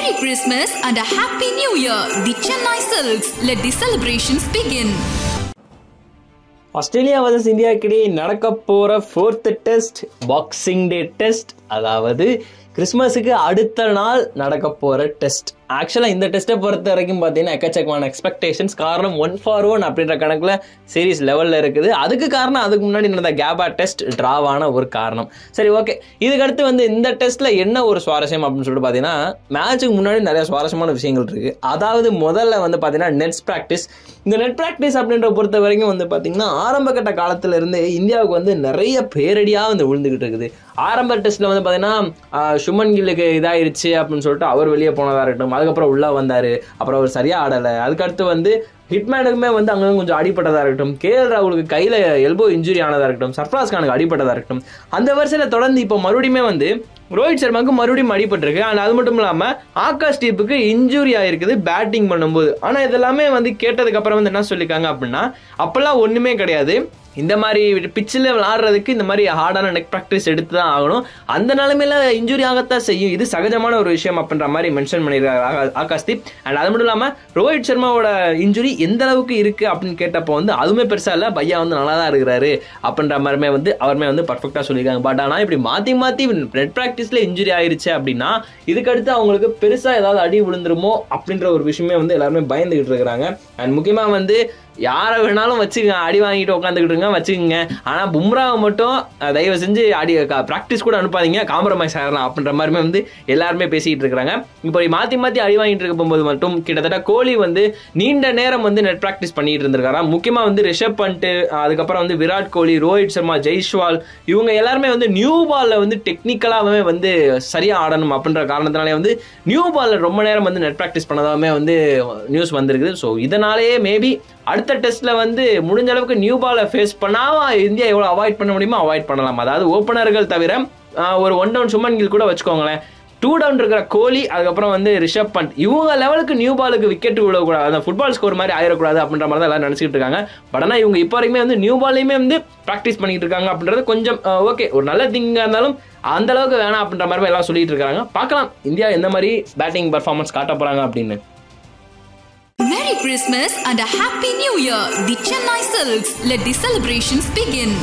Merry Christmas and a Happy New Year. The Chennai Silks. Let the celebrations begin. Australia vs India இடையே நடக்க போற 4th test boxing டே test, அதாவது கிறிஸ்மஸுக்கு அடுத்த நாள் நடக்க போற டெஸ்ட். ஆக்சுவலாக இந்த டெஸ்ட்டை பொறுத்த வரைக்கும் பார்த்தீங்கன்னா எக்கச்சக்கமான எக்ஸ்பெக்டேஷன்ஸ். காரணம் 1-1 அப்படின்ற கணக்கில் சீரீஸ் லெவலில் இருக்குது. அதுக்கு காரணம் அதுக்கு முன்னாடி நடந்த கேபா டெஸ்ட் டிராவான ஒரு காரணம். சரி, ஓகே. இதுக்கடுத்து இந்த டெஸ்ட்டில் என்ன ஒரு சுவாரஸ்யம் அப்படின்னு சொல்லிட்டு பார்த்தீங்கன்னா, மேட்சுக்கு முன்னாடி நிறைய சுவாரஸ்யமான விஷயங்கள் இருக்குது. அதாவது முதல்ல பார்த்தீங்கன்னா நெட்ஸ் ப்ராக்டிஸ். இந்த நெட் ப்ராக்டிஸ் அப்படின்ற பொறுத்த வரைக்கும் பார்த்தீங்கன்னா ஆரம்ப கட்ட காலத்துல இருந்து இந்தியாவுக்கு நிறைய பேரடியாக விழுந்துகிட்டு இருக்குது. ஆரம்ப டெஸ்ட்ல பார்த்தீங்கன்னா சுமன் கில்லுக்கு இதாயிருச்சு அப்படின்னு சொல்லிட்டு அவர் வெளியே போனதாக இருக்கட்டும், அதுக்கப்புறம் உள்ள வந்தாரு, அப்புறம் அவர் சரியா ஆடலை. அதுக்கடுத்து ஹிட்மேனுக்குமே அங்கே கொஞ்சம் அடிப்பட்டதாக இருக்கட்டும், கேஎல் ராகுலுக்கு கையில் எல்போ இன்ஜுரி ஆனதாக இருக்கட்டும், சர்ஃப்ராஸ் கானுக்கு அடிப்பட்டதாக இருக்கட்டும். அந்த வருஷத்தில் தொடர்ந்து இப்போ மறுபடியுமே ரோஹித் சர்மாவுக்கு மறுபடியும் அடிபட்டிருக்கு. அண்ட் அது மட்டும் இல்லாமல் ஆகாஷ் தீப்புக்கு இன்ஜுரி ஆயிருக்குது பேட்டிங் பண்ணும்போது. ஆனால் இதெல்லாமே கேட்டதுக்கு அப்புறம் என்ன சொல்லியிருக்காங்க அப்படின்னா, அப்பெல்லாம் ஒன்றுமே கிடையாது, இந்த மாதிரி பிச்சில் விளாடுறதுக்கு இந்த மாதிரி ஹார்டான நெக் ப்ராக்டிஸ் எடுத்து தான் ஆகணும், அந்த நிலைமையில இன்ஜுரி ஆகத்தான் செய்யும், இது சகஜமான ஒரு விஷயம் அப்படின்ற மாதிரி மென்ஷன் பண்ணியிருக்காங்க ஆகாஷ் தீப். அண்ட் அது மட்டும் இல்லாமல் ரோஹித் சர்மாவோட இன்ஜுரி எந்த அளவுக்கு இருக்கு அப்படின்னு கேட்டப்போ அதுவுமே பெருசா இல்லை, பையா நல்லா தான் இருக்கிறாரு அப்படின்ற மாதிரிமே அவருமே பர்ஃபெக்டாக சொல்லியிருக்காங்க. பட் ஆனால் இப்படி மாற்றி நெட் ப்ராக்டிஸ்ல இன்ஜுரி ஆயிருச்சு அப்படின்னா இதுக்கடுத்து அவங்களுக்கு பெருசா ஏதாவது அடி விழுந்துருமோ அப்படின்ற ஒரு விஷயமே எல்லாருமே பயந்துகிட்டு இருக்கிறாங்க. அண்ட் முக்கியமாக யாரை வேணாலும் வச்சுக்கங்க, அடி வாங்கிட்டு உட்காந்துக்கிட்டு இருங்க வச்சுக்கோங்க, ஆனால் பும்ராவை மட்டும் தயவு செஞ்சு ப்ராக்டிஸ் கூட அனுப்பாதீங்க, காம்ப்ரமைஸ் ஆகலாம் அப்படின்ற மாதிரி எல்லாருமே பேசிக்கிட்டு இருக்கிறாங்க. இப்போ மாற்றி அடி வாங்கிட்டு இருக்க போகும்போது மட்டும் கிட்டத்தட்ட கோலி நீண்ட நேரம் நெட் ப்ராக்டிஸ் பண்ணிட்டு இருந்திருக்காரா. முக்கியமாக ரிஷப் பண்ட், அதுக்கப்புறம் விராட் கோலி, ரோஹித் சர்மா, ஜெய்ஸ்வால், இவங்க எல்லாருமே நியூ பால்ல டெக்னிக்கலாகவே சரியா ஆடணும் அப்படின்ற காரணத்தினாலே நியூ பால்ல ரொம்ப நேரம் நெட் ப்ராக்டிஸ் பண்ணதாமே நியூஸ் வந்திருக்குது. ஸோ இதனாலேயே மேபி அடுத்த டெஸ்ட்ல முடிஞ்ச அளவுக்கு நியூ பாலை ஃபேஸ் பண்ணாம இந்தியா எவ்வளவு அவாய்ட் பண்ண முடியுமோ அவாய்ட் பண்ணலாம். அதாவது ஓப்பனர்கள் தவிர ஒரு 1 டவுன் சுமன் கில் கூட வச்சுக்கோங்களேன், 2 டவுன் இருக்கிற கோலி, அதுக்கப்புறம் ரிஷப் பண்ட், இவங்க லெவலுக்கு நியூ பாலுக்கு விக்கெட் விடக்கூடாது, அந்த ஃபுட்பால் ஸ்கோர் மாதிரி ஆயிடக்கூடாது அப்படின்ற மாதிரி தான் எல்லாரும் நினைச்சிட்டு இருக்காங்க. பட் ஆனால் இவங்க இப்போ வரைக்குமே நியூ பாலையுமே ப்ராக்டிஸ் பண்ணிட்டு இருக்காங்க அப்படின்றது கொஞ்சம் ஓகே, ஒரு நல்ல திங்கா இருந்தாலும் அந்த அளவுக்கு வேணாம் அப்படின்ற மாதிரி எல்லாம் சொல்லிட்டு இருக்காங்க. பார்க்கலாம் இந்தியா எந்த மாதிரி பேட்டிங் பர்ஃபார்மன்ஸ் காட்ட போறாங்க அப்படின்னு. Merry Christmas and a Happy New Year. The Chennai Silks. Let the celebrations begin.